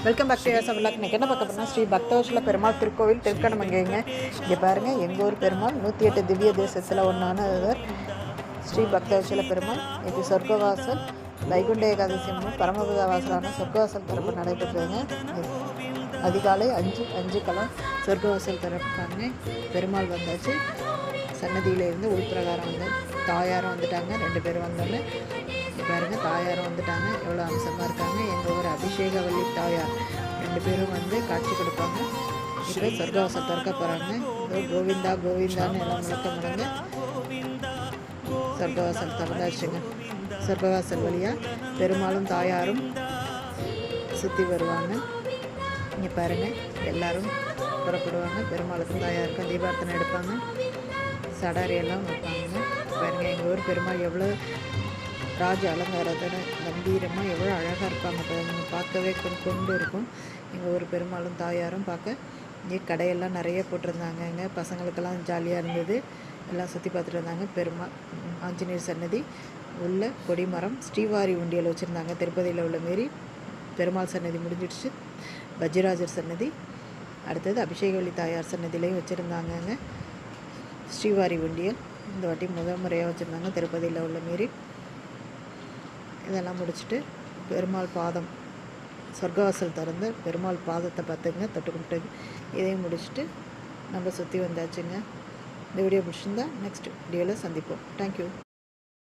Welcome back to US vlog. இன்றைக்கி என்ன பார்க்க போனால் ஸ்ரீ பக்தவசல பெருமாள் திருக்கோவில் திருக்கணமங்கைங்க. இங்கே பாருங்கள், எங்கள் ஊர் பெருமாள் 108 திவ்ய தேசத்தில் ஒன்றானவர் ஸ்ரீ பக்தவசல பெருமாள். இது சொர்க்கவாசல் வைகுண்ட ஏகாதசி பரமபத வாசலான சொர்க்கவாசல் திறப்பு நடைபெற்றதுங்க. அதிகாலை 5:05 சொர்க்கவாசல் திறப்பாங்க. பெருமாள் வந்தாச்சு. சன்னதியிலேருந்து உள்பிரகாரம் வந்து தாயாரும் வந்துட்டாங்க. 2 பேரும் வந்தோன்னே பாருங்கள், தாயாரும் வந்துட்டாங்க. எவ்வளோ அம்சமாக இருக்காங்க. எங்கள் ஊர் அபிஷேகவல்லி தாயார் 2 பேரும் வந்து காட்சி கொடுப்பாங்க. இப்போ சொர்க்கவாசல் திறக்க போகிறாங்க. கோவிந்தா கோவிந்தான்னு எல்லாம் முழக்க முடங்க சொர்க்கவாசல் திறந்தாச்சுங்க. சொர்க்கவாசல் வழியாக பெருமாளும் தாயாரும் சுற்றி வருவாங்க. இங்கே பாருங்கள், எல்லோரும் புறப்படுவாங்க. பெருமாளுக்கும் தாயாருக்கும் தீபார்த்தனை எடுப்பாங்க. சடாரி எல்லாம் வைப்பாங்க. பாருங்கள், எங்கள் ஊர் பெருமாள் எவ்வளோ ராஜ அலங்காரத்தோட கம்பீரமாக எவ்வளோ அழகாக இருப்பாங்க. பார்க்கவே கொண்டு இருக்கும். எங்கள் ஊர் பெருமாளும் தாயாரும் பார்க்க இங்கே கடையெல்லாம் நிறைய போட்டிருந்தாங்கங்க. பசங்களுக்கெல்லாம் ஜாலியாக இருந்தது. எல்லாம் சுற்றி பார்த்துட்டு இருந்தாங்க. பெருமாள் ஆஞ்சநேயர் சன்னதி உள்ள கொடிமரம் ஸ்ரீவாரி உண்டியல் வச்சுருந்தாங்க. திருப்பதியில் உள்ள மாரி பெருமாள் சன்னதி முடிஞ்சிடுச்சு. வஜ்ராஜர் சன்னதி அடுத்தது அபிஷேகவல்லி தாயார் சன்னதியிலையும் வச்சுருந்தாங்கங்க. ஸ்ரீவாரி உண்டியல் இந்த வாட்டி முதல் முறையாக வச்சுருந்தாங்க திருப்பதியில் உள்ள மாரி. இதெல்லாம் முடிச்சுட்டு பெருமாள் பாதம் சொர்க்கவாசல் திறந்து பெருமாள் பாதத்தை பார்த்துங்க, தொட்டு கும்பிட்டு இதையும் முடிச்சுட்டு நம்ம சுற்றி வந்தாச்சுங்க. இந்த வீடியோ பிடிச்சிருந்தா நெக்ஸ்ட் வீடியோவில் சந்திப்போம். தேங்க்யூ.